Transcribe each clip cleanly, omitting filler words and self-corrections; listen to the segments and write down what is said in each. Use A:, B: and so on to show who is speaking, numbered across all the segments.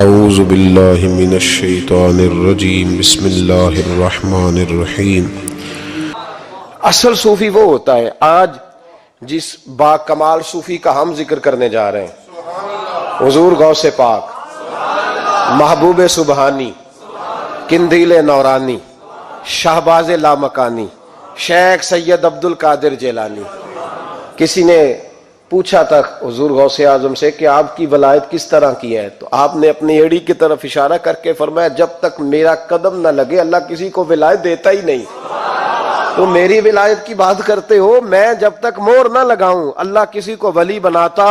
A: اعوذ باللہ من الشیطان الرجیم بسم اللہ الرحمن الرحیم۔
B: اصل صوفی وہ ہوتا ہے، آج جس با کمال صوفی کا ہم ذکر کرنے جا رہے ہیں، حضور غوث پاک، محبوب سبحانی، قندیل نورانی، شہباز لامکانی، شیخ سید عبد القادر جیلانی۔ کسی نے پوچھا تھا حضور غوث اعظم سے کہ آپ کی ولایت کس طرح کی ہے، تو آپ نے اپنی ایڑی کی طرف اشارہ کر کے فرمایا جب تک میرا قدم نہ لگے اللہ کسی کو ولایت دیتا ہی نہیں۔ تو میری ولایت کی بات کرتے ہو، میں جب تک مور نہ لگاؤں اللہ کسی کو ولی بناتا۔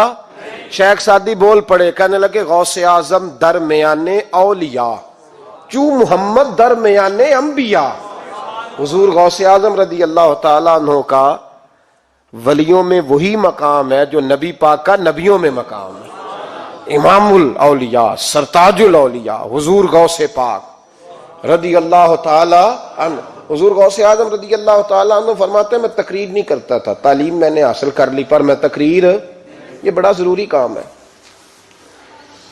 B: شیخ سعدی بول پڑے، کہنے لگے غوث اعظم درمیان اولیاء چو محمد درمیان انبیاء۔ حضور غوث اعظم رضی اللہ تعالیٰ عنہ کا ولیوں میں وہی مقام ہے جو نبی پاک کا نبیوں میں مقام ہے۔ امام الاولیاء، سرتاج الاولیاء حضور غوث پاک رضی اللہ تعالی عنہ۔ حضور غوث اعظم رضی اللہ تعالی عنہ فرماتے ہیں میں تقریر نہیں کرتا تھا، تعلیم میں نے حاصل کر لی، پر میں تقریر، یہ بڑا ضروری کام ہے،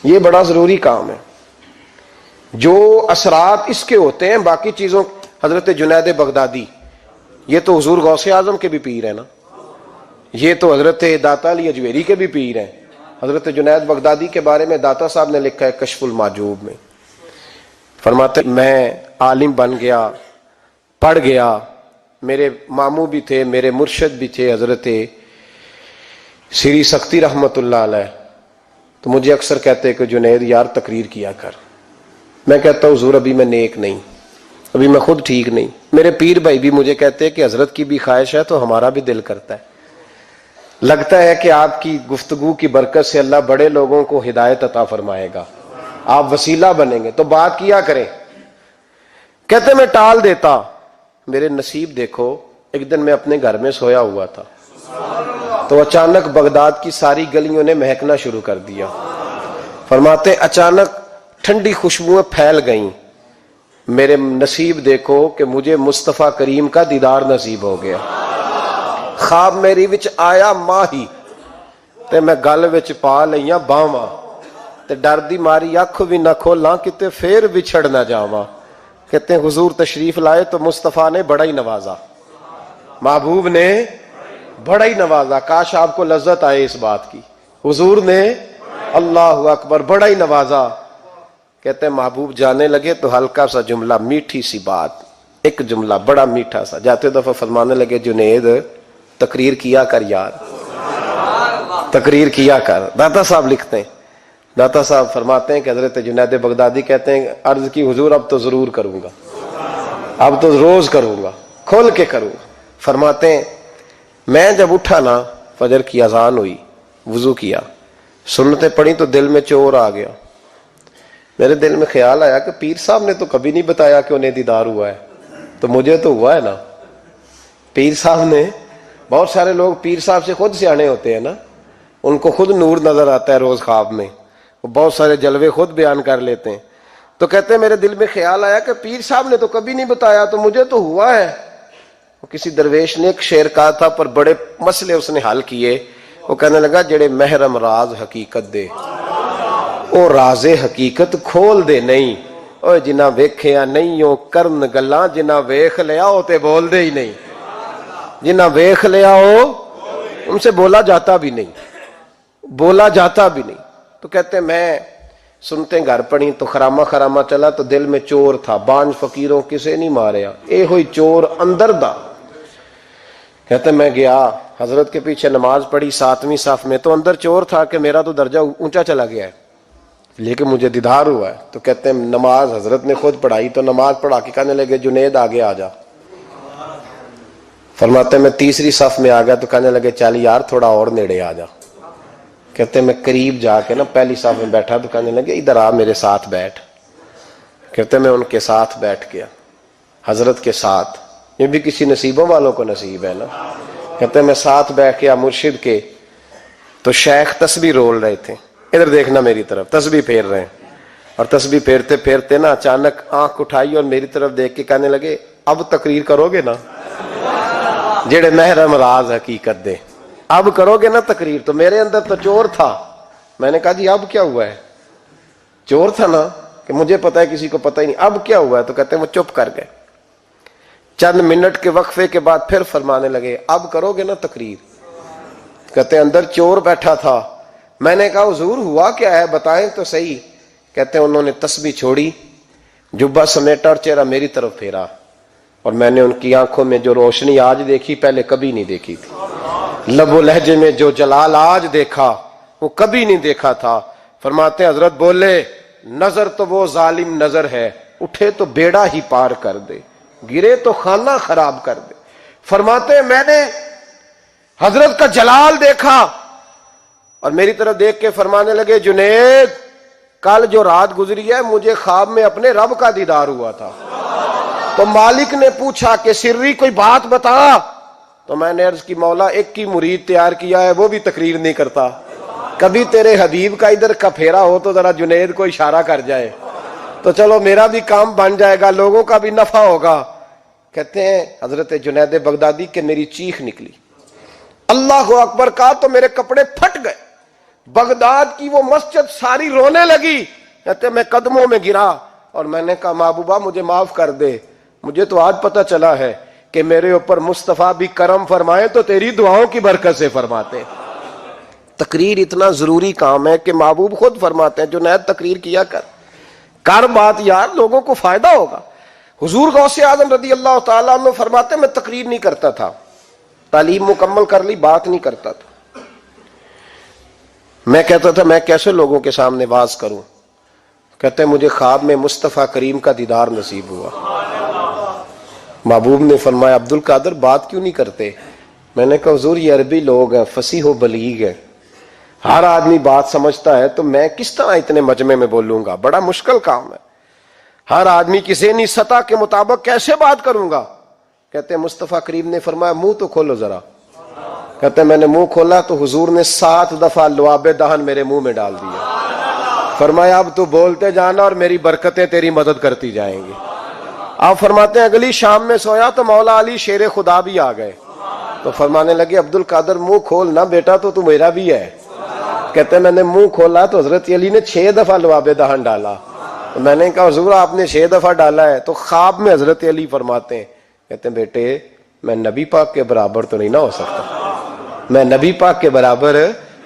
B: یہ بڑا ضروری کام ہے۔ جو اثرات اس کے ہوتے ہیں باقی چیزوں، حضرت جنید بغدادی، یہ تو حضور غوث اعظم کے بھی پیر ہیں نا، یہ تو حضرت داتا علی اجویری کے بھی پیر ہیں۔ حضرت جنید بغدادی کے بارے میں داتا صاحب نے لکھا ہے کشف المعجوب میں، فرماتے میں عالم بن گیا، پڑھ گیا، میرے ماموں بھی تھے، میرے مرشد بھی تھے حضرت سری سختی رحمت اللہ علیہ، تو مجھے اکثر کہتے کہ جنید یار تقریر کیا کر۔ میں کہتا ہوں حضور ابھی میں نیک نہیں، ابھی میں خود ٹھیک نہیں۔ میرے پیر بھائی بھی مجھے کہتے ہیں کہ حضرت کی بھی خواہش ہے تو ہمارا بھی دل کرتا ہے، لگتا ہے کہ آپ کی گفتگو کی برکت سے اللہ بڑے لوگوں کو ہدایت عطا فرمائے گا، آپ وسیلہ بنیں گے، تو بات کیا کریں۔ کہتے میں ٹال دیتا، میرے نصیب دیکھو، ایک دن میں اپنے گھر میں سویا ہوا تھا تو اچانک بغداد کی ساری گلیوں نے مہکنا شروع کر دیا۔ فرماتے اچانک ٹھنڈی خوشبوئیں پھیل گئیں، میرے نصیب دیکھو کہ مجھے مصطفیٰ کریم کا دیدار نصیب ہو گیا۔ خواب میری وچ آیا ماہی تے میں گل وچ پا لئیاں باواں تے ڈر دی ماری اکھ بھی نہ کھولاں کتے پھر بچھڑ نہ جاواں۔ کہتے ہیں حضور تشریف لائے تو مصطفیٰ نے بڑا ہی نوازا، محبوب نے بڑا ہی نوازا۔ کاش آپ کو لذت آئے اس بات کی، حضور نے اللہ اکبر بڑا ہی نوازا۔ کہتے ہیں محبوب جانے لگے تو ہلکا سا جملہ، میٹھی سی بات، ایک جملہ بڑا میٹھا سا، جاتے دفعہ فرمانے لگے جنید تقریر کیا کر یار، تقریر کیا کر۔ داتا صاحب لکھتے ہیں، داتا صاحب فرماتے ہیں کہ حضرت جنید بغدادی کہتے ہیں عرض کی حضور اب تو ضرور کروں گا، اب تو روز کروں گا، کھول کے کروں گا۔ فرماتے ہیں میں جب اٹھا نا، فجر کی اذان ہوئی، وضو کیا، سنتیں پڑھی تو دل میں چور آ گیا۔ میرے دل میں خیال آیا کہ پیر صاحب نے تو کبھی نہیں بتایا کہ انہیں دیدار ہوا ہے، تو مجھے تو ہوا ہے نا۔ پیر صاحب نے، بہت سارے لوگ پیر صاحب سے خود سیانے ہوتے ہیں نا، ان کو خود نور نظر آتا ہے روز خواب میں، وہ بہت سارے جلوے خود بیان کر لیتے ہیں۔ تو کہتے ہیں میرے دل میں خیال آیا کہ پیر صاحب نے تو کبھی نہیں بتایا تو مجھے تو ہوا ہے۔ کسی درویش نے ایک شعر کہا تھا پر بڑے مسئلے اس نے حل کیے، وہ کہنے لگا جڑے محرم راز حقیقت دے او راز حقیقت کھول دے نہیں، او جنہ ویکھیا نہیں او کرن گلاں، جنہ ویکھ لیا او تے بول دے ہی نہیں، جنہ ویکھ لیا ہو ان سے بولا جاتا بھی نہیں، بولا جاتا بھی نہیں۔ تو کہتے ہیں میں سنتے گھر پڑی تو خرامہ خرامہ چلا تو دل میں چور تھا، بانج فقیروں کسے نہیں ماریا، اے ہوئی چور اندر دا۔ کہتے ہیں میں گیا حضرت کے پیچھے نماز پڑھی 7ویں صف میں، تو اندر چور تھا کہ میرا تو درجہ اونچا چلا گیا ہے لیکن مجھے دیدار ہوا ہے۔ تو کہتے ہیں نماز حضرت نے خود پڑھائی تو نماز پڑھا کے کہنے لگے جنید آگے آ جا۔ فرماتے ہیں میں 3ری صف میں آ گیا تو کہنے لگے چل یار تھوڑا اور نیڑے آ جا۔ کہتے ہیں میں قریب جا کے نا پہلی صف میں بیٹھا تو کہنے لگے ادھر آ میرے ساتھ بیٹھ۔ کہتے ہیں میں ان کے ساتھ بیٹھ گیا، حضرت کے ساتھ، یہ بھی کسی نصیبوں والوں کو نصیب ہے نا۔ کہتے ہیں میں ساتھ بیٹھ گیا مرشد کے، تو شیخ تسبیح رول رہے تھے، ادھر دیکھنا میری طرف، تسبیح پھیر رہے ہیں، اور تسبیح پھیرتے پھیرتے نا اچانک آنکھ اٹھائی اور میری طرف دیکھ کے کہنے لگے اب تقریر کرو گے نا، جڑے محرم راز حقیقت دے، اب کرو گے نا تقریر۔ تو میرے اندر تو چور تھا، میں نے کہا جی اب کیا ہوا ہے؟ چور تھا نا کہ مجھے پتا ہے کسی کو پتا ہی نہیں، اب کیا ہوا ہے؟ تو کہتے ہیں وہ چپ کر گئے۔ چند منٹ کے وقفے کے بعد پھر فرمانے لگے اب کرو گے نا تقریر؟ کہتے ہیں اندر چور بیٹھا تھا، میں نے کہا حضور ہوا کیا ہے بتائیں تو صحیح۔ کہتے ہیں انہوں نے تسبیح چھوڑی، جبہ سمیٹا اور چہرہ میری طرف پھیرا، اور میں نے ان کی آنکھوں میں جو روشنی آج دیکھی پہلے کبھی نہیں دیکھی تھی، لب و لہجے میں جو جلال آج دیکھا وہ کبھی نہیں دیکھا تھا۔ فرماتے ہیں حضرت بولے نظر تو وہ ظالم نظر ہے، اٹھے تو بیڑا ہی پار کر دے، گرے تو خانہ خراب کر دے۔ فرماتے ہیں میں نے حضرت کا جلال دیکھا اور میری طرف دیکھ کے فرمانے لگے جنید کل جو رات گزری ہے مجھے خواب میں اپنے رب کا دیدار ہوا تھا۔ تو مالک نے پوچھا کہ سری کوئی بات بتا، تو میں نے عرض کی مولا ایک کی مرید تیار کیا ہے وہ بھی تقریر نہیں کرتا، کبھی تیرے حبیب کا ادھر کا پھیرا ہو تو ذرا جنید کو اشارہ کر جائے تو چلو میرا بھی کام بن جائے گا، لوگوں کا بھی نفع ہوگا۔ کہتے ہیں حضرت جنید بغدادی کہ میری چیخ نکلی، اللہ اکبر کہا تو میرے کپڑے پھٹ گئے، بغداد کی وہ مسجد ساری رونے لگی۔ کہتے ہیں میں قدموں میں گرا اور میں نے کہا محبوبہ مجھے معاف کر دے، مجھے تو آج پتہ چلا ہے کہ میرے اوپر مصطفیٰ بھی کرم فرمائے تو تیری دعاؤں کی برکت سے فرماتے۔ تقریر اتنا ضروری کام ہے کہ محبوب خود فرماتے ہیں جنید تقریر کیا کر بات یار، لوگوں کو فائدہ ہوگا۔ حضور غوث اعظم رضی اللہ تعالیٰ عنہ فرماتے ہیں میں تقریر نہیں کرتا تھا، تعلیم مکمل کر لی بات نہیں کرتا تھا، میں کہتا تھا میں کیسے لوگوں کے سامنے واز کروں۔ کہتے ہیں مجھے خواب میں مصطفیٰ کریم کا دیدار نصیب ہوا، محبوب نے فرمایا عبد القادر بات کیوں نہیں کرتے؟ میں نے کہا حضور یہ عربی لوگ ہیں، فصیح و بلیغ ہیں، ہر آدمی بات سمجھتا ہے تو میں کس طرح اتنے مجمع میں بولوں گا، بڑا مشکل کام ہے، ہر آدمی کی ذہنی سطح کے مطابق کیسے بات کروں گا؟ کہتے ہیں مصطفیٰ کریم نے فرمایا منہ تو کھولو ذرا۔ کہتے ہیں میں نے منہ کھولا تو حضور نے 7 دفعہ لعاب دہن میرے منہ میں ڈال دیا، فرمایا اب تو بولتے جانا اور میری برکتیں تیری مدد کرتی جائیں گی۔ آپ فرماتے ہیں اگلی شام میں سویا تو مولا علی شیر خدا بھی آ گئے، تو فرمانے لگے عبد القادر منہ کھول نہ بیٹا تو میرا بھی ہے۔ کہتے ہیں میں نے منہ کھولا تو حضرت علی نے 6 دفعہ لعاب دہن ڈالا، تو میں نے کہا حضور آپ نے 6 دفعہ ڈالا ہے؟ تو خواب میں حضرت علی فرماتے ہیں کہتے ہیں بیٹے میں نبی پاک کے برابر تو نہیں نہ ہو سکتا، میں نبی پاک کے برابر،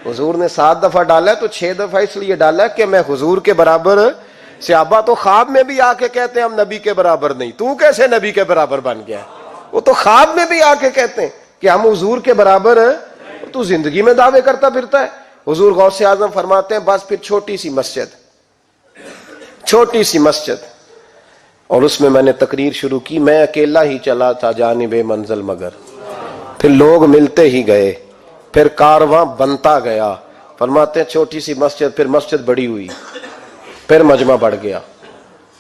B: حضور نے 7 دفعہ ڈالا ہے تو 6 دفعہ اس لیے ڈالا کہ میں حضور کے برابر۔ صحابہ تو خواب میں بھی آ کے کہتے ہیں ہم نبی کے برابر نہیں، تو کیسے نبی کے برابر بن گیا؟ وہ تو خواب میں بھی آ کے کہتے ہیں کہ ہم حضور کے برابر، تو زندگی میں دعوے کرتا پھرتا ہے۔ حضور غوث اعظم فرماتے ہیں بس پھر چھوٹی سی مسجد اور اس میں نے تقریر شروع کی، میں اکیلا ہی چلا تھا جانب منزل مگر، پھر لوگ ملتے ہی گئے، پھر کارواں بنتا گیا۔ فرماتے ہیں چھوٹی سی مسجد، پھر مسجد بڑی ہوئی، پھر مجمع بڑھ گیا،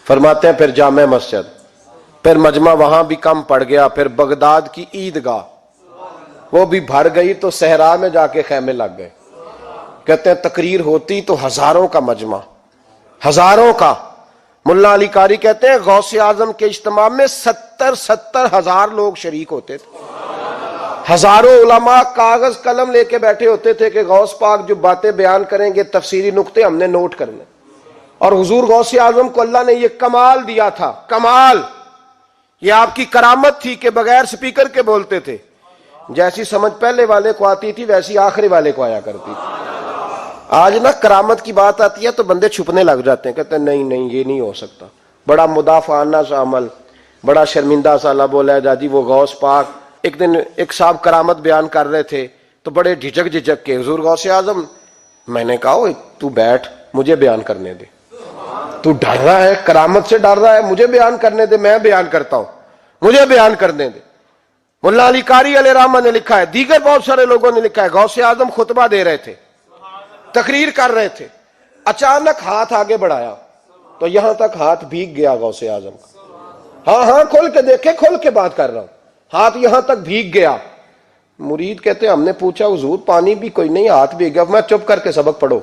B: فرماتے ہیں پھر جامع مسجد، پھر مجمع وہاں بھی کم پڑ گیا، پھر بغداد کی عیدگاہ وہ بھی بھر گئی تو صحرا میں جا کے خیمے لگ گئے۔ کہتے ہیں تقریر ہوتی تو ہزاروں کا مجمع، ہزاروں کا۔ ملا علی قاری کہتے ہیں غوث اعظم کے اجتماع میں 70 ہزار لوگ شریک ہوتے تھے، ہزاروں علماء کاغذ قلم لے کے بیٹھے ہوتے تھے کہ غوث پاک جو باتیں بیان کریں گے تفسیری نقطے ہم نے نوٹ کرنے۔ اور حضور غوث اعظم کو اللہ نے یہ کمال دیا تھا، کمال، یہ آپ کی کرامت تھی کہ بغیر سپیکر کے بولتے تھے، جیسی سمجھ پہلے والے کو آتی تھی ویسی آخری والے کو آیا کرتی تھی۔ آج نا کرامت کی بات آتی ہے تو بندے چھپنے لگ جاتے ہیں، کہتے ہیں نہیں یہ نہیں ہو سکتا، بڑا مدافعانہ سا عمل، بڑا شرمندہ سا لب بولا جی وہ غوث پاک۔ ایک دن ایک صاحب کرامت بیان کر رہے تھے تو بڑے جھجک کے حضور غوث اعظم، میں نے کہا تو بیٹھ مجھے بیان کرنے دے، تو ڈر رہا ہے کرامت سے ڈر رہا ہے، مجھے بیان کرنے دے، میں بیان کرتا ہوں، مجھے بیان کرنے دے۔ ملا علی قاری علیہ رحمہ نے لکھا ہے، دیگر بہت سارے لوگوں نے لکھا ہے، غوث اعظم خطبہ دے رہے تھے، تقریر کر رہے تھے، اچانک ہاتھ آگے بڑھایا تو یہاں تک ہاتھ بھیگ گیا غوث اعظم کا۔ ہاں کھول کے دیکھے، کھول کے بات کر رہا ہوں، ہاتھ یہاں تک بھیگ گیا۔ مرید کہتے ہم نے پوچھا حضور پانی بھی کوئی نہیں، ہاتھ بھیگ گیا۔ میں چپ کر کے سبق پڑھو،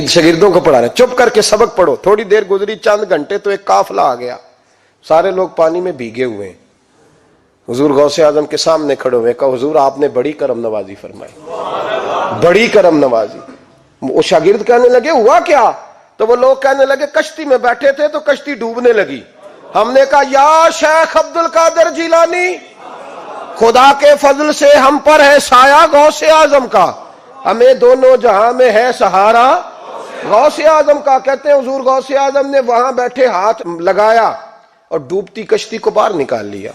B: شاگردوں کو پڑھا رہے، چپ کر کے سبق پڑھو۔ تھوڑی دیر گزری، چند گھنٹے تو ایک قافلہ آ گیا، سارے لوگ پانی میں بھیگے ہوئے ہیں۔ حضور غوث اعظم کے سامنے کھڑے ہوئے، کہا حضور آپ نے بڑی کرم نوازی فرمائی، بڑی کرم نوازی۔ وہ شاگرد کہنے لگے ہوا کیا؟ تو وہ لوگ کہنے لگے کشتی میں بیٹھے تھے تو کشتی ڈوبنے لگی. ہم نے کہا یا شیخ عبد القادر جیلانی، خدا کے فضل سے ہم پر ہے سایہ غوث اعظم کا، ہمیں دونوں جہاں میں ہے سہارا غوث اعظم کا. کہتے ہیں حضور غوث اعظم نے وہاں بیٹھے ہاتھ لگایا اور ڈوبتی کشتی کو باہر نکال لیا.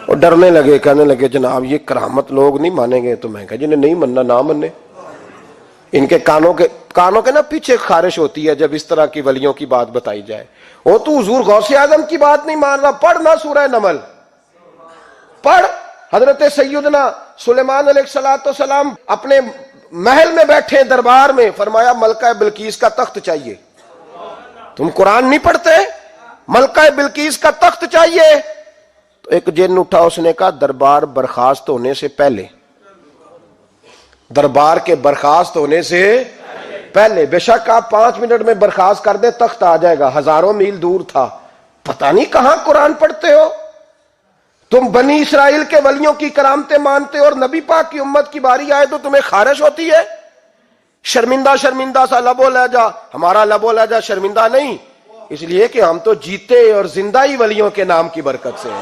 B: اور ڈرنے لگے، کہنے لگے جناب یہ کرامت لوگ نہیں مانیں گے. تو میں کہا جنہیں نہیں مننا نہ مننے. ان کے کانوں کے نا پیچھے خارش ہوتی ہے جب اس طرح کی ولیوں کی بات بتائی جائے. وہ تو حضور غوث اعظم کی بات نہیں مان رہا، پڑھنا سورہ نمل پڑھ. حضرت سیدنا سلیمان علیہ السلام اپنے محل میں بیٹھے دربار میں، فرمایا ملکہ بلقیس کا تخت چاہیے. تم قرآن نہیں پڑھتے؟ ملکہ بلقیس کا تخت چاہیے. تو ایک جن اٹھا، اس نے کہا دربار برخاست ہونے سے پہلے، دربار کے برخاست ہونے سے پہلے، بے شک آپ 5 منٹ میں برخاست کر دیں تخت آ جائے گا. ہزاروں میل دور تھا. پتہ نہیں کہاں قرآن پڑھتے ہو تم. بنی اسرائیل کے ولیوں کی کرامتیں مانتے ہو اور نبی پاک کی امت کی باری آئے تو تمہیں خارش ہوتی ہے. شرمندہ شرمندہ سا لب و لہجہ. ہمارا لب و لہجہ شرمندہ نہیں، اس لیے کہ ہم تو جیتے اور زندہ ہی ولیوں کے نام کی برکت سے ہیں.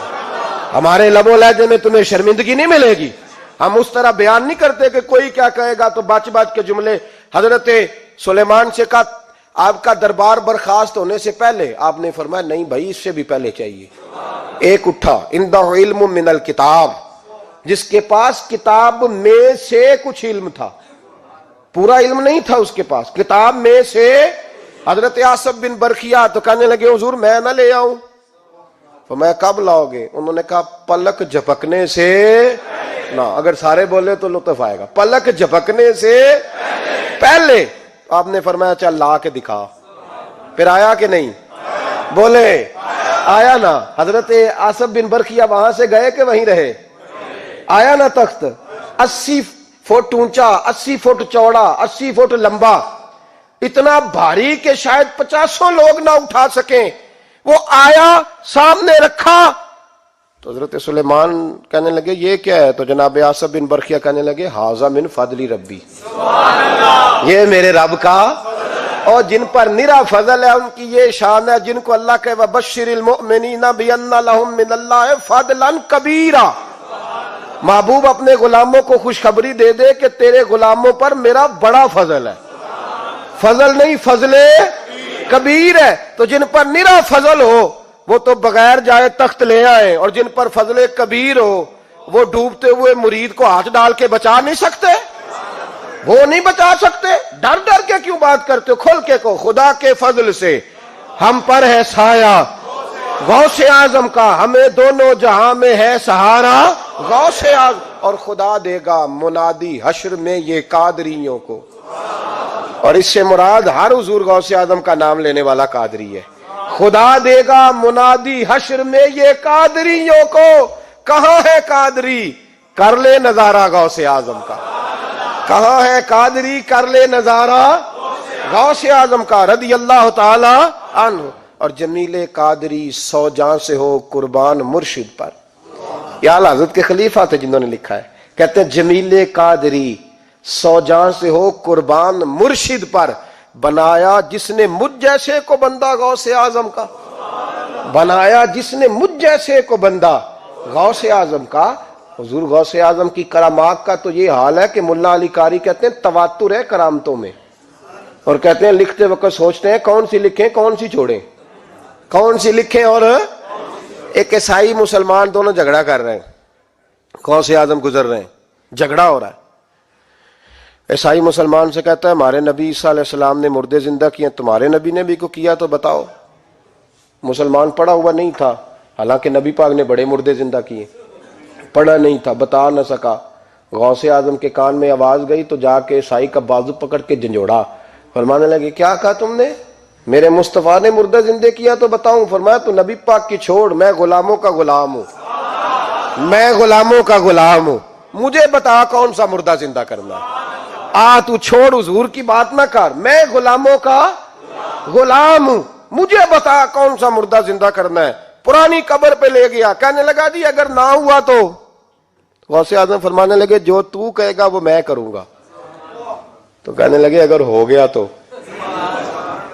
B: ہمارے لب و لہجے میں تمہیں شرمندگی نہیں ملے گی. ہم اس طرح بیان نہیں کرتے کہ کوئی کیا کہے گا تو بچ بچ کے جملے. حضرت سلیمان سے کہا آپ کا دربار برخاست ہونے سے پہلے. آپ نے فرمایا نہیں بھائی، اس سے بھی پہلے چاہیے. ایک اٹھا، عندہ علم من الکتاب، جس کے پاس کتاب میں سے کچھ علم تھا، پورا علم نہیں تھا اس کے پاس، کتاب میں سے. حضرت آصف بن برخیا تو کہنے لگے حضور میں نہ لے آؤں. فرمایا کب لاؤ گے؟ انہوں نے کہا پلک جھپکنے سے نہ. اگر سارے بولے تو لطف آئے گا. پلک جھپکنے سے پہلے. آپ نے فرمایا چل لا کے دکھا. پھر آیا کہ نہیں؟ بولے آیا نا. حضرت آصف بن برخیا وہاں سے گئے کہ وہیں رہے؟ آیا نا تخت. 80 فٹ اونچا، 80 فٹ چوڑا، 80 فٹ لمبا، اتنا بھاری کہ شاید 50 لوگ نہ اٹھا سکیں. وہ آیا، سامنے رکھا تو حضرت سلیمان کہنے لگے یہ کیا ہے؟ تو جناب آصف بن برخیا کہنے لگے ھذا من فضل ربی، یہ میرے رب کا. اور جن پر نرا فضل ہے ان کی یہ شان ہے جن کو اللہ کہ وبشر المؤمنین بان لهم من اللہ فضلا کبیرا. محبوب اپنے غلاموں کو خوشخبری دے دے کہ تیرے غلاموں پر میرا بڑا فضل ہے. فضل نہیں، فضل کبیر ہے. تو جن پر نرا فضل ہو وہ تو بغیر جائے تخت لے آئے، اور جن پر فضل کبیر ہو وہ ڈوبتے ہوئے مرید کو ہاتھ ڈال کے بچا نہیں سکتے. وہ نہیں بچا سکتے. ڈر ڈر کے کیوں بات کرتے ہو؟ کھول کے کو خدا کے فضل سے ہم پر ہے سایہ غوث اعظم کا، ہمیں دونوں جہاں میں ہے سہارا غوث اعظم. اور خدا دے گا منادی حشر میں یہ قادریوں کو. اور اس سے مراد ہر حضور غوث اعظم کا نام لینے والا قادری ہے. خدا دے گا منادی حشر میں یہ قادریوں کو. کہاں ہے قادری؟ کر لے نظارہ غوث اعظم کا. کہاں ہے قادری؟ کر لے نظارہ غوث اعظم کا رضی اللہ تعالی عنہ. اور جمیل قادری 100 جاں سے ہو قربان مرشد پر. یہ اعلیٰ حضرت کے خلیفہ تھے جنہوں نے لکھا ہے. کہتے ہیں جمیل قادری 100 جاں سے ہو قربان مرشد پر، بنایا جس نے مجھ جیسے کو بندہ غوث اعظم کا. بنایا جس نے مجھ جیسے کو بندہ غوث اعظم کا. حضور غوث اعظم کی کرامات کا تو یہ حال ہے کہ ملا علی قاری کہتے ہیں تواتر ہے کرامتوں میں. اور کہتے ہیں لکھتے وقت سوچتے ہیں کون سی لکھیں کون سی چھوڑیں، کون سی لکھیں. اور ایک عیسائی مسلمان دونوں جھگڑا کر رہے ہیں، غوث اعظم گزر رہے ہیں، جھگڑا ہو رہا ہے. عیسائی مسلمان سے کہتا ہے ہمارے نبی عیسیٰ علیہ السلام نے مردے زندہ کیے، تمہارے نبی نے بھی کو کیا تو بتاؤ. مسلمان پڑھا ہوا نہیں تھا، حالانکہ نبی پاک نے بڑے مردے زندہ کیے. پڑھا نہیں تھا، بتا نہ سکا. غوث اعظم کے کان میں آواز گئی تو جا کے عیسائی کا بازو پکڑ کے جھنجھوڑا. فرمانے لگے کیا کہا تم نے؟ میرے مصطفیٰ نے مردہ زندہ کیا تو بتاؤں. فرمایا تو نبی پاک کی چھوڑ، میں غلاموں کا غلام ہوں، میں غلاموں کا غلام ہوں. مجھے بتا کون سا مردہ زندہ کرنا ہے. تو چھوڑ حضور کی بات نہ کر، میں غلاموں کا غلام ہوں، مجھے بتا کون سا مردہ زندہ کرنا ہے. پرانی قبر پہ لے گیا، کہنے لگا جی اگر نہ ہوا تو؟ غوث اعظم فرمانے لگے جو تو کہے گا وہ میں کروں گا. تو کہنے لگے اگر ہو گیا تو؟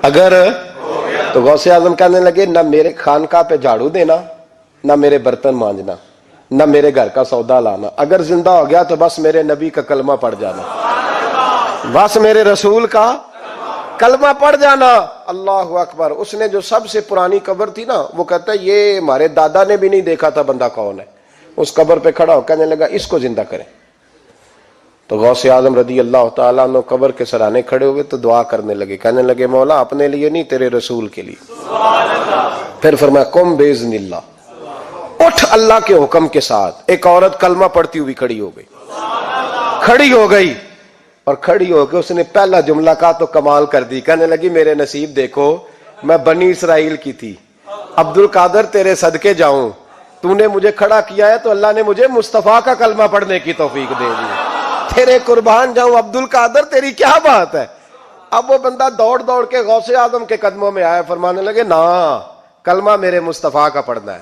B: اگر تو غوث اعظم کہنے لگے نہ میرے خانقاہ پہ جھاڑو دینا، نہ میرے برتن مانجنا، نہ میرے گھر کا سودا لانا، اگر زندہ ہو گیا تو بس میرے نبی کا کلمہ پڑھ جانا، بس میرے رسول کا کلمہ پڑھ جانا۔ اللہ اکبر۔ اس نے جو سب سے پرانی قبر تھی نا، وہ کہتا ہے یہ ہمارے دادا نے بھی نہیں دیکھا تھا بندہ کون ہے، اس قبر پہ کھڑا ہو کہنے لگا اس کو زندہ کریں۔ تو غوث اعظم رضی اللہ تعالیٰ عنہ قبر کے سرانے کھڑے ہوئے تو دعا کرنے لگے، کہنے لگے مولا اپنے لیے نہیں، تیرے رسول کے لیے۔ پھر فرمایا قم باذن اللہ، اٹھ اللہ کے حکم کے ساتھ۔ ایک عورت کلمہ پڑھتی ہوئی کھڑی ہو گئی، کھڑی ہو گئی، اور کھڑی ہو کے اس نے پہلا جملہ کہا تو کمال کر دی، کہنے لگی میرے نصیب دیکھو، میں بنی اسرائیل کی تھی، عبد القادر تیرے صدقے جاؤں، تو نے مجھے کھڑا کیا ہے تو اللہ نے مجھے مصطفیٰ کا کلمہ پڑھنے کی توفیق دے دی، تیرے قربان جاؤں عبد القادر، تیری کیا بات ہے۔ اب وہ بندہ دوڑ دوڑ کے غوث اعظم کے قدموں میں آیا، فرمانے لگے نا کلمہ میرے مصطفیٰ کا پڑھنا ہے،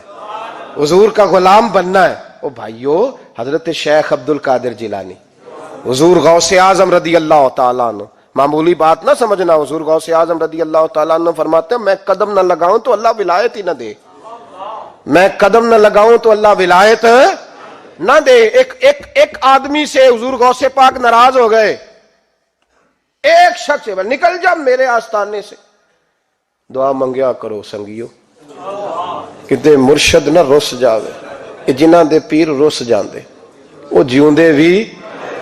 B: حضور کا غلام بننا ہے۔ او بھائیو، حضرت شیخ عبد القادر جیلانی، حضور غوث اعظم رضی اللہ تعالیٰ عنہ، معمولی بات نہ سمجھنا، حضور غوث اعظم رضی اللہ تعالیٰ عنہ فرماتے ہیں میں قدم نہ لگاؤں تو اللہ ولایت ہی نہ دے، میں قدم نہ لگاؤں تو اللہ ولایت نہ دے۔ ایک آدمی سے حضور غوث پاک ناراض ہو گئے، ایک شخص سے، نکل جا میرے آستانے سے، دعا منگیا کرو سنگیو، کتے مرشد نہ رس جاوے، جنہ دے پیر رس جاندے، وہ جیوندے بھی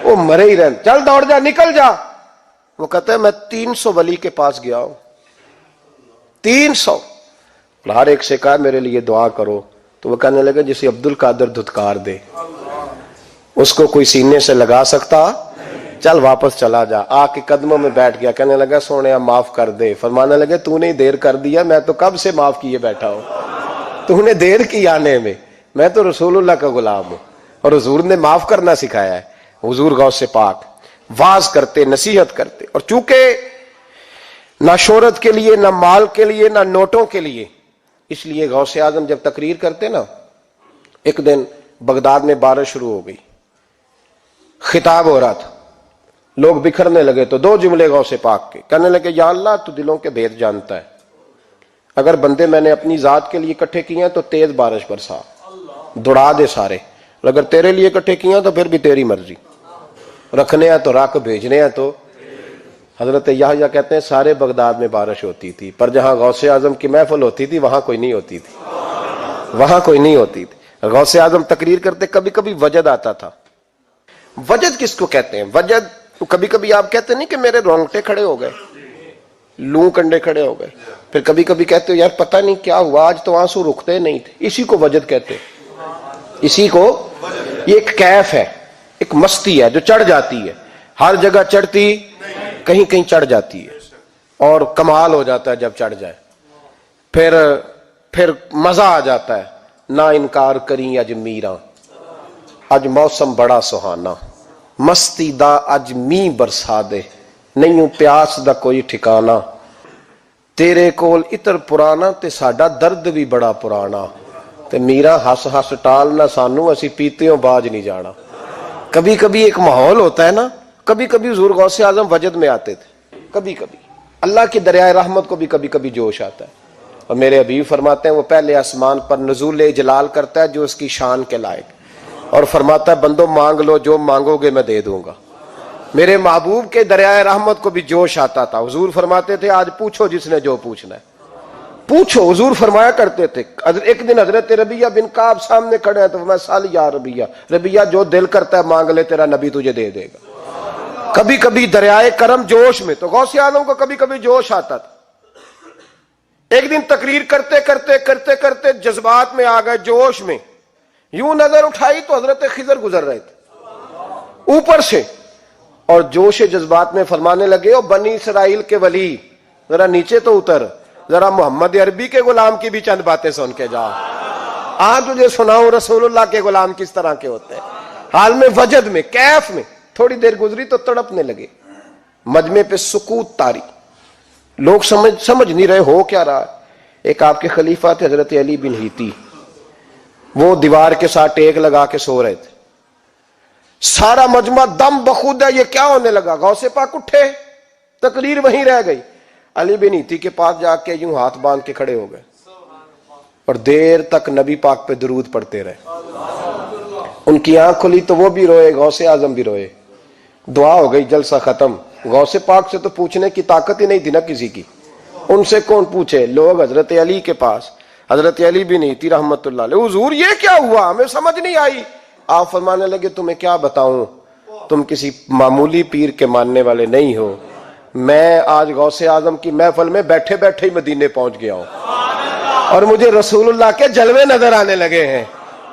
B: وہ مرے ہی رہن، چل دوڑ جا، نکل جا۔ وہ کہتا ہے میں 300 ولی کے پاس گیا ہوں، 300، ہر ایک سے کہا میرے لیے دعا کرو، تو وہ کہنے لگا جسے عبد القادر دھتکار دے اس کو کوئی سینے سے لگا سکتا، چل واپس چلا جا۔ آ کے قدموں میں بیٹھ گیا، کہنے لگا سونے معاف کر دے۔ فرمانے لگے تو نے دیر کر دیا، میں تو کب سے معاف کیے بیٹھا ہوں، تو نے دیر کی آنے میں تو رسول اللہ کا غلام ہوں، اور حضور نے معاف کرنا سکھایا ہے۔ حضور غوث پاک واز کرتے، نصیحت کرتے، اور چونکہ نہ شہرت کے لیے، نہ مال کے لیے، نہ نوٹوں کے لیے، اس لیے غوث اعظم جب تقریر کرتے نا، ایک دن بغداد میں بارش شروع ہو گئی، خطاب ہو رہا تھا، لوگ بکھرنے لگے، تو 2 جملے غوث پاک کے، کہنے لگے یا اللہ تو دلوں کے بھید جانتا ہے، اگر بندے میں نے اپنی ذات کے لیے اکٹھے کیے ہیں تو تیز بارش برسا، دوڑا دے سارے، اور اگر تیرے لیے اکٹھے کیے ہیں تو پھر بھی تیری مرضی، رکھنے ہیں تو رکھ، بھیجنے ہیں تو۔ حضرت یحییٰ کہتے ہیں سارے بغداد میں بارش ہوتی تھی، پر جہاں غوث اعظم کی محفل ہوتی تھی وہاں کوئی نہیں ہوتی تھی، وہاں کوئی نہیں ہوتی تھی۔ غوث اعظم تقریر کرتے، کبھی کبھی وجد آتا تھا۔ وجد کس کو کہتے ہیں؟ وجد کبھی کبھی آپ کہتے نہیں کہ میرے رونگٹے کھڑے ہو گئے، لوں کنڈے کھڑے ہو گئے، پھر کبھی کبھی کہتے ہو یار پتہ نہیں کیا ہوا آج تو آنسو رکتے نہیں تھے، اسی کو وجد کہتے ہیں، اسی کو، یہ ایک کیف ہے، ایک مستی ہے جو چڑھ جاتی ہے، ہر جگہ چڑھتی، کہیں کہیں چڑھ جاتی ہے، اور کمال ہو جاتا ہے جب چڑھ جائے، پھر مزہ آ جاتا ہے۔ نہ انکار کریں اج میراں، اج موسم بڑا سہانا، مستی دا اج می برسا دے، نہیں پیاس دا کوئی ٹھکانا، تیرے کول اتر پرانا تے ساڈا درد بھی بڑا پرانا، تے میرا ہس ہس ٹال نہ سانو، اسی پیتیوں باج نہیں جانا۔ کبھی کبھی ایک ماحول ہوتا ہے نا، کبھی کبھی حضور غوث اعظم وجد میں آتے تھے، کبھی کبھی اللہ کی دریائے رحمت کو بھی کبھی کبھی جوش آتا ہے، اور میرے حبیب فرماتے ہیں وہ پہلے آسمان پر نزول جلال کرتا ہے جو اس کی شان کے لائق، اور فرماتا ہے بندوں مانگ لو جو مانگو گے میں دے دوں گا۔ میرے محبوب کے دریائے رحمت کو بھی جوش آتا تھا، حضور فرماتے تھے آج پوچھو جس نے جو پوچھنا ہے پوچھو، حضور فرمایا کرتے تھے۔ ایک دن حضرت ربیہ بن کعب سامنے کھڑے ہیں تو میں سال یا ربیہ، ربیہ جو دل کرتا ہے مانگ لے تیرا نبی تجھے دے دے گا۔ کبھی کبھی دریائے کرم جوش میں، تو غوث اعظم کو کبھی کبھی جوش آتا تھا۔ ایک دن تقریر کرتے کرتے کرتے کرتے جذبات میں آ گئے، جوش میں، یوں نظر اٹھائی تو حضرت خضر گزر رہے تھے اوپر سے، اور جوش جذبات میں فرمانے لگے او بنی اسرائیل کے ولی ذرا نیچے تو اتر، ذرا محمد عربی کے غلام کی بھی چند باتیں سن کے جا، آج تجھے سناؤں رسول اللہ کے غلام کس طرح کے ہوتے ہیں۔ حال میں وجد میں، کیف میں، تھوڑی دیر گزری تو تڑپنے لگے، مجمع پہ سکوت تاری، لوگ سمجھ نہیں رہے ہو کیا رہا۔ ایک آپ کے خلیفہ تھے حضرت علی بن ہیتی، وہ دیوار کے ساتھ ٹیک لگا کے سو رہے تھے، سارا مجمع دم بخود ہے، یہ کیا ہونے لگا؟ غوث پاک اٹھے، تقریر وہیں رہ گئی، علی بن ایتی کے پاس جا کے یوں ہاتھ باندھ کے کھڑے ہو گئے اور دیر تک نبی پاک پہ درود پڑھتے رہے. ان کی آنکھ کھلی تو وہ بھی روئے, غوث اعظم بھی روئے. دعا ہو گئی, جلسہ ختم. غوث پاک سے تو پوچھنے کی طاقت ہی نہیں تھی نا کسی کی, ان سے کون پوچھے؟ لوگ حضرت علی کے پاس, حضرت علی بن ایتی رحمت اللہ علیہ, حضور یہ کیا ہوا, ہمیں سمجھ نہیں آئی. آپ فرمانے لگے تمہیں کیا بتاؤں, تم کسی معمولی پیر کے ماننے والے نہیں ہو. میں آج غوث اعظم کی محفل میں بیٹھے بیٹھے ہی مدینے پہنچ گیا ہوں اور مجھے رسول اللہ کے جلوے نظر آنے لگے ہیں.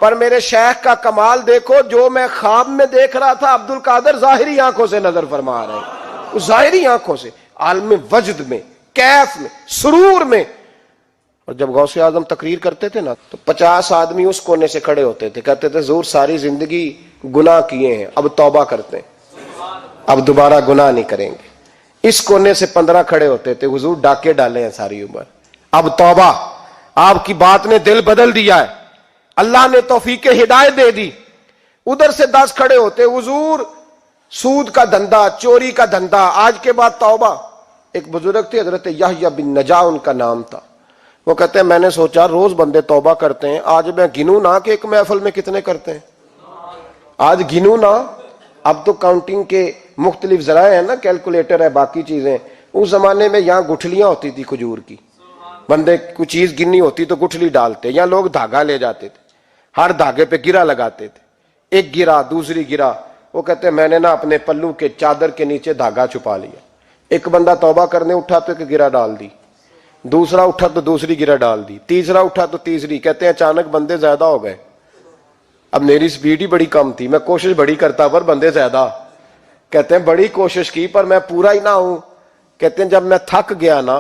B: پر میرے شیخ کا کمال دیکھو, جو میں خواب میں دیکھ رہا تھا عبد القادر ظاہری آنکھوں سے نظر فرما رہے ہیں, ظاہری آنکھوں سے, عالم وجد میں, کیف میں, سرور میں. اور جب غوث اعظم تقریر کرتے تھے نا تو 50 آدمی اس کونے سے کھڑے ہوتے تھے, کہتے تھے حضور ساری زندگی گناہ کیے ہیں, اب توبہ کرتے ہیں, اب دوبارہ گناہ نہیں کریں گے. اس کونے سے 15 کھڑے ہوتے تھے, حضور ڈاکے ڈالے ہیں ساری عمر, اب توبہ. آپ کی بات نے دل بدل دیا ہے, اللہ نے توفیق ہدایت دے دی. ادھر سے 10 کھڑے ہوتے, حضور سود کا دھندا, چوری کا دھندا, آج کے بعد توبہ. ایک بزرگ تھے حضرت یحییٰ بن نجا ان کا نام تھا, وہ کہتے ہیں میں نے سوچا روز بندے توبہ کرتے ہیں, آج میں گنوں نہ کہ ایک محفل میں کتنے کرتے ہیں, آج گنوں نہ. اب تو کاؤنٹنگ کے مختلف ذرائع ہیں نا, کیلکولیٹر ہے, باقی چیزیں. اس زمانے میں یہاں گٹھلیاں ہوتی تھی کھجور کی, بندے کوئی چیز گننی ہوتی تو گٹھلی ڈالتے, یا لوگ دھاگا لے جاتے تھے, ہر دھاگے پہ گرا لگاتے تھے, ایک گرا دوسری گرا. وہ کہتے ہیں میں نے نا اپنے پلو کے چادر کے نیچے دھاگا چھپا لیا. ایک بندہ توبہ کرنے اٹھا تو ایک گرا ڈال دی, دوسرا اٹھا تو دوسری گرا ڈال دی, تیسرا اٹھا تو تیسری. کہتے ہیں اچانک بندے زیادہ ہو گئے, اب میری سپیڈ ہی بڑی کم تھی, میں کوشش بڑی کرتا پر بندے زیادہ. کہتے ہیں بڑی کوشش کی پر میں پورا ہی نہ ہوں. کہتے ہیں جب میں تھک گیا نا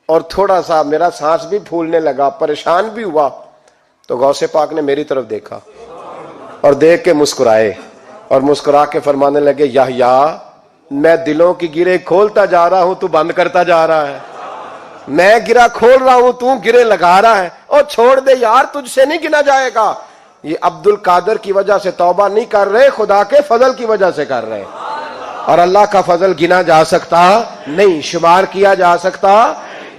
B: اور تھوڑا سا میرا سانس بھی پھولنے لگا, پریشان بھی ہوا, تو غوث پاک نے میری طرف دیکھا اور دیکھ کے مسکرائے اور مسکرا کے فرمانے لگے یحییٰ میں دلوں کی گرے کھولتا جا رہا ہوں, تو بند کرتا جا رہا ہے. میں گرا کھول رہا ہوں, تو گرے لگا رہا ہے. اور چھوڑ دے یار, تجھ سے نہیں گنا جائے گا. یہ عبد القادر کی وجہ سے توبہ نہیں کر رہے, خدا کے فضل کی وجہ سے کر رہے. اور اللہ کا فضل گنا جا سکتا نہیں, شمار کیا جا سکتا.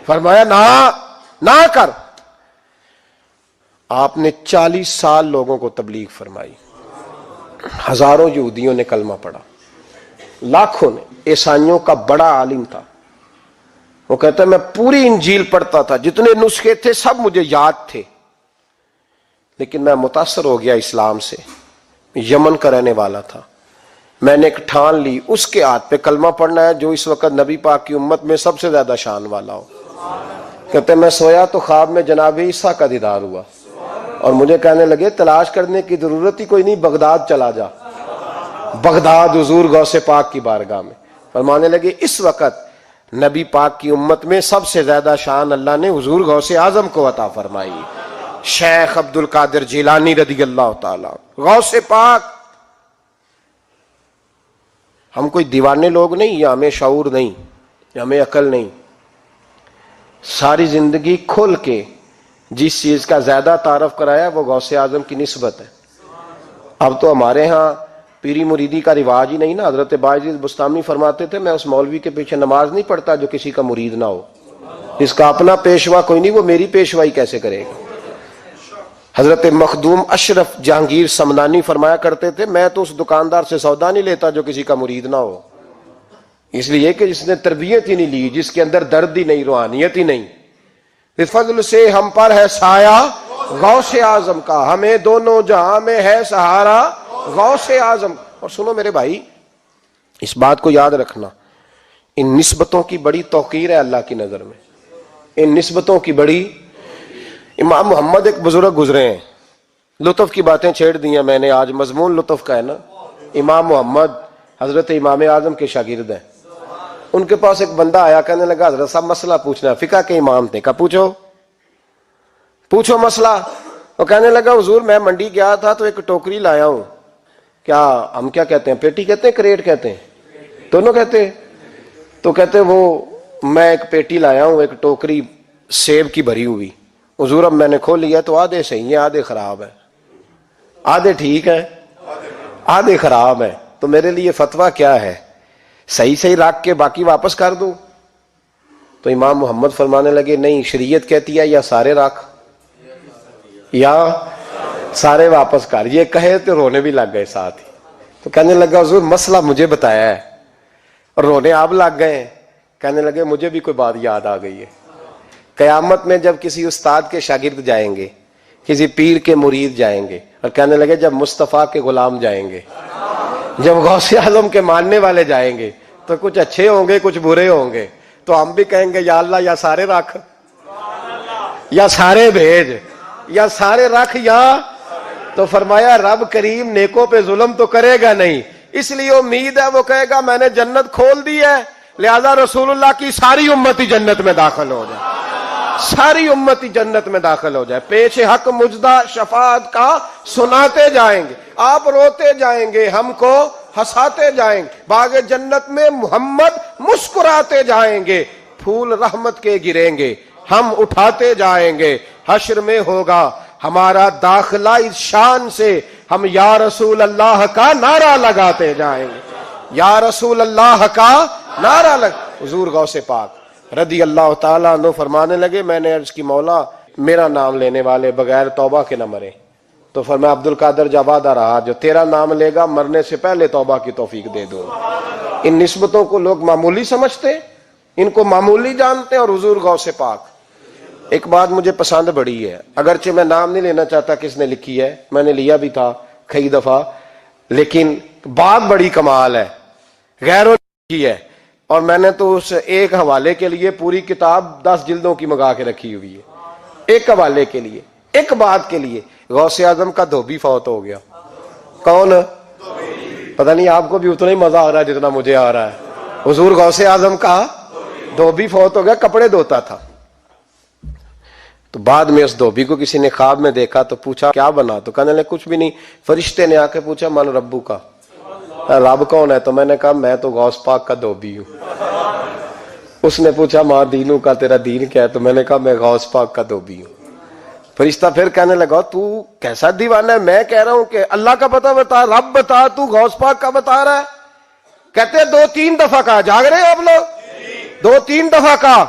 B: فرمایا نہ کر. آپ نے 40 سال لوگوں کو تبلیغ فرمائی, ہزاروں یہودیوں نے کلمہ پڑھا, لاکھوں نے. عیسائیوں کا بڑا عالم تھا, وہ کہتا ہے میں پوری انجیل پڑھتا تھا, جتنے نسخے تھے سب مجھے یاد تھے, لیکن میں متاثر ہو گیا اسلام سے. یمن کا رہنے والا تھا, میں نے ایک ٹھان لی اس کے ہاتھ پہ کلمہ پڑھنا ہے جو اس وقت نبی پاک کی امت میں سب سے زیادہ شان والا ہو. کہتے ہیں میں سویا تو خواب میں جناب عیسیٰ کا دیدار ہوا اور مجھے کہنے لگے تلاش کرنے کی ضرورت ہی کوئی نہیں, بغداد چلا جا. بغداد حضور غوث پاک کی بارگاہ میں. فرمانے لگے اس وقت نبی پاک کی امت میں سب سے زیادہ شان اللہ نے حضور غوث اعظم کو عطا فرمائی, شیخ عبد القادر جیلانی رضی اللہ تعالی. غوث پاک. ہم کوئی دیوانے لوگ نہیں, یا ہمیں شعور نہیں, یا ہمیں عقل نہیں. ساری زندگی کھل کے جس چیز کا زیادہ تعارف کرایا وہ غوث اعظم کی نسبت ہے. اب تو ہمارے ہاں پیری مریدی کا رواج ہی نہیں نا. حضرت باعزیز بستامی فرماتے تھے میں اس مولوی کے پیچھے نماز نہیں پڑھتا جو کسی کا مرید نہ ہو. اس کا اپنا پیشوا کوئی نہیں, وہ میری پیشوائی کیسے کرے گا. حضرت مخدوم اشرف جہانگیر سمنانی فرمایا کرتے تھے میں تو اس دکاندار سے سودا نہیں لیتا جو کسی کا مرید نہ ہو, اس لیے کہ جس نے تربیت ہی نہیں لی, جس کے اندر درد ہی نہیں, روحانیت ہی نہیں. فضل سے ہم پر ہے سایہ غوث اعظم کا, ہمیں دونوں جہاں میں ہے سہارا غوث اعظم. اور سنو میرے بھائی, اس بات کو یاد رکھنا, ان نسبتوں کی بڑی توقیر ہے اللہ کی نظر میں, ان نسبتوں کی بڑی. امام محمد ایک بزرگ گزرے ہیں, لطف کی باتیں چھیڑ دی ہیں میں نے, آج مضمون لطف کا ہے نا. امام محمد حضرت امام اعظم کے شاگرد ہیں. ان کے پاس ایک بندہ آیا, کہنے لگا حضرت صاحب مسئلہ پوچھنا. فقہ کے امام تھے, کہا پوچھو مسئلہ. وہ کہنے لگا حضور میں منڈی گیا تھا تو ایک ٹوکری لایا ہوں. کیا ہم کیا کہتے ہیں, پیٹی کہتے ہیں کریٹ کہتے ہیں, دونوں کہتے ہیں. تو کہتے وہ میں ایک پیٹی لایا ہوں, ایک ٹوکری سیب کی بھری ہوئی. حضور اب میں نے کھول لیا تو آدھے صحیح ہیں, آدھے خراب ہیں, آدھے ٹھیک ہیں, آدھے خراب ہیں. تو میرے لیے فتویٰ کیا ہے, صحیح رکھ کے باقی واپس کر دوں تو امام محمد فرمانے لگے نہیں، شریعت کہتی ہے یا سارے رکھ یا سارے واپس کر. یہ کہے تو رونے بھی لگ گئے ساتھ ہی. تو کہنے لگا حضور مسئلہ مجھے بتایا ہے، اور رونے آپ لگ گئے. کہنے لگے مجھے بھی کوئی بات یاد آ گئی ہے. قیامت میں جب کسی استاد کے شاگرد جائیں گے، کسی پیر کے مرید جائیں گے، اور کہنے لگے جب مصطفیٰ کے غلام جائیں گے، جب غوث اعظم کے ماننے والے جائیں گے، تو کچھ اچھے ہوں گے کچھ برے ہوں گے. تو ہم بھی کہیں گے یا اللہ یا سارے رکھ یا سارے بھیج یا سارے رکھ یا. تو فرمایا رب کریم نیکوں پہ ظلم تو کرے گا نہیں، اس لیے امید ہے وہ کہے گا میں نے جنت کھول دی ہے، لہذا رسول اللہ کی ساری امتی جنت میں داخل ہو جائے، ساری امتی جنت میں داخل ہو جائے. پیش حق مجدہ شفاعت کا سناتے جائیں گے، آپ روتے جائیں گے، ہم کو ہنساتے جائیں گے. باغ جنت میں محمد مسکراتے جائیں گے، پھول رحمت کے گریں گے، ہم اٹھاتے جائیں گے. حشر میں ہوگا ہمارا داخلہ اس شان سے، ہم یا رسول اللہ کا نعرہ لگاتے جائیں گے، یا رسول اللہ کا نعرہ حضور غوث پاک رضی اللہ تعالیٰ عنہ فرمانے لگے میں نے عرض کی مولا میرا نام لینے والے بغیر توبہ کے نہ مرے. تو فرمایا عبد القادر جب وعدہ رہا جو تیرا نام لے گا مرنے سے پہلے توبہ کی توفیق دے دوں. ان نسبتوں کو لوگ معمولی سمجھتے، ان کو معمولی جانتے، اور حضور غوث پاک. ایک بات مجھے پسند بڑی ہے، اگرچہ میں نام نہیں لینا چاہتا کس نے لکھی ہے، میں نے لیا بھی تھا کئی دفعہ، لیکن بات بڑی کمال ہے، غیروں نے لکھی ہے. اور میں نے تو اس ایک حوالے کے لیے پوری کتاب 10 جلدوں کی منگا کے رکھی ہوئی ہے، ایک حوالے کے لیے، ایک بات کے لیے. غوث اعظم کا دھوبی فوت ہو گیا. کون؟ پتہ نہیں آپ کو بھی اتنا ہی مزہ آ رہا ہے جتنا مجھے آ رہا ہے. حضور غوث اعظم کا دھوبی فوت ہو گیا، کپڑے دھوتا تھا. تو بعد میں اس دھوبی کو کسی نے خواب میں دیکھا تو پوچھا کیا بنا؟ تو کہنے لگے کچھ بھی نہیں. فرشتے نے آ کے پوچھا من ربو کا، رب کون ہے؟ تو میں نے کہا میں تو غوث پاک کا دھوبی ہوں. اس نے پوچھا ماں دینوں کا، تیرا دین کیا ہے؟ تو میں نے کہا میں غوث پاک کا دھوبی ہوں. فرشتہ پھر کہنے لگا تو کیسا دیوانہ ہے، میں کہہ رہا ہوں کہ اللہ کا پتہ بتا، رب بتا، تو غوث پاک کا بتا رہا ہے. کہتے 2-3 دفعہ کہا، جاگ رہے آپ لوگ؟ 2-3 دفعہ کہا.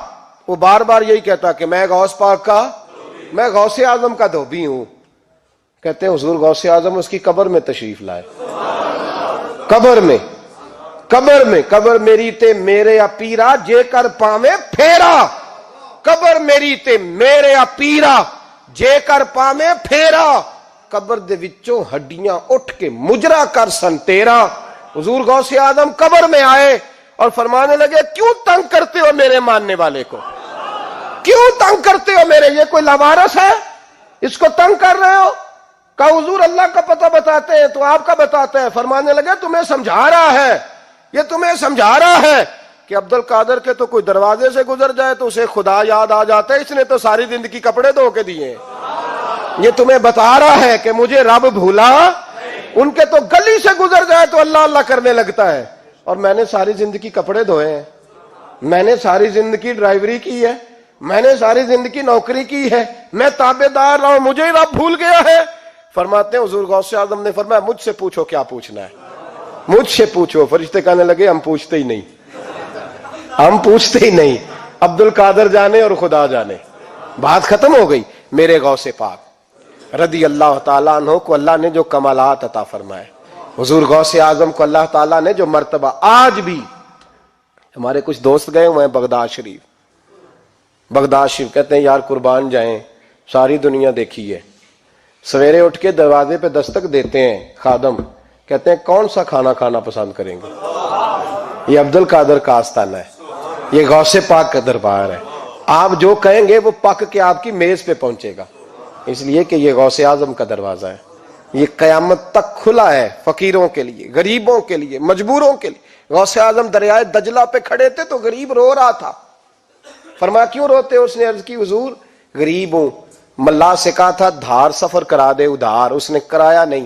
B: وہ بار بار یہی کہتا کہ میں غوث پاک کا، میں غوث اعظم کا دھوبی ہوں. کہتے ہیں حضور غوث اعظم اس کی قبر میں تشریف لائے. قبر میری تے میرے اپیرا جے کر پاوے پھیرا، قبر میری تے میرے اپیرا جے کر پاوے پھیرا، قبر دے وچوں ہڈیاں اٹھ کے مجرا کر سن تیرا. حضور غوث اعظم قبر میں آئے اور فرمانے لگے کیوں تنگ کرتے ہو میرے ماننے والے کو، کیوں تنگ کرتے ہو میرے، یہ کوئی لوارث ہے اس کو تنگ کر رہے ہو؟ کہا حضور اللہ کا پتہ بتاتے ہیں تو آپ کا بتاتے ہیں. فرمانے لگے تمہیں سمجھا رہا ہے، یہ تمہیں سمجھا رہا ہے کہ عبد القادر کے تو کوئی دروازے سے گزر جائے تو اسے خدا یاد آ جاتا ہے، اس نے تو ساری زندگی کپڑے دھو کے دیے. یہ تمہیں بتا رہا ہے کہ مجھے رب بھولا، ان کے تو گلی سے گزر جائے تو اللہ اللہ کرنے لگتا ہے، اور میں نے ساری زندگی کپڑے دھوئے ہیں، میں نے ساری زندگی ڈرائیوری کی ہے، میں نے ساری زندگی نوکری کی ہے، میں تابع دار رہا ہوں، مجھے رب بھول گیا ہے. فرماتے ہیں حضور غوث اعظم نے فرمایا مجھ سے پوچھو کیا پوچھنا ہے، مجھ سے پوچھو. فرشتے کہنے لگے ہم پوچھتے ہی نہیں، ہم پوچھتے ہی نہیں، عبد القادر جانے اور خدا جانے. بات ختم ہو گئی. میرے غوث پاک رضی اللہ تعالیٰ عنہ کو اللہ نے جو کمالات عطا فرمائے، حضور غوث اعظم کو اللہ تعالیٰ نے جو مرتبہ، آج بھی ہمارے کچھ دوست گئے ہوئے ہیں بغداد شریف، کہتے ہیں یار قربان جائیں، ساری دنیا دیکھی ہے. سویرے اٹھ کے دروازے پہ دستک دیتے ہیں خادم، کہتے ہیں کون سا کھانا کھانا پسند کریں گے؟ یہ عبد القادر کا آستانہ ہے، یہ غوث پاک کا دربار ہے. آپ جو کہیں گے وہ پک کے آپ کی میز پہ پہنچے گا، اس لیے کہ یہ غوث اعظم کا دروازہ ہے. یہ قیامت تک کھلا ہے فقیروں کے لیے، غریبوں کے لیے، مجبوروں کے لیے. غوث اعظم دریائے دجلہ پہ کھڑے تھے تو غریب رو رہا تھا. فرمایا کیوں روتے ہو؟ اس نے عرض کی حضور غریب ہوں، ملا سے کہا تھا دھار سفر کرا دے ادھار، اس نے کرایا نہیں،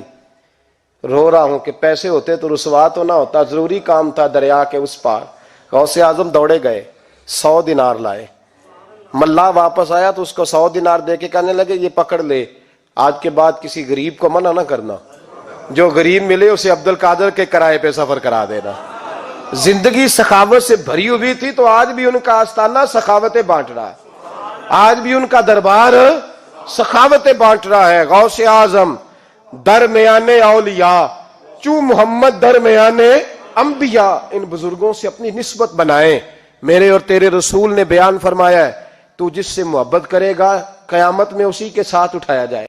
B: رو رہا ہوں کہ پیسے ہوتے تو رسوا تو نہ ہوتا، ضروری کام تھا دریا کے اس پار. غوث اعظم دوڑے گئے، 100 دینار لائے. ملا واپس آیا تو اس کو 100 دینار دے کے کہنے لگے یہ پکڑ لے، آج کے بعد کسی غریب کو منع نہ کرنا، جو غریب ملے اسے عبد القادر کے کرائے پہ سفر کرا دینا. زندگی سخاوت سے بھری ہوئی تھی تو آج بھی ان کا آستانہ سخاوتیں بانٹ رہا ہے، آج بھی ان کا دربار سخاوتیں بانٹ رہا ہے۔ غوث اعظم درمیان اولیاء چوں محمد درمیان انبیاء، ان بزرگوں سے اپنی نسبت بنائیں۔ میرے اور تیرے رسول نے بیان فرمایا ہے تو جس سے محبت کرے گا قیامت میں اسی کے ساتھ اٹھایا جائے۔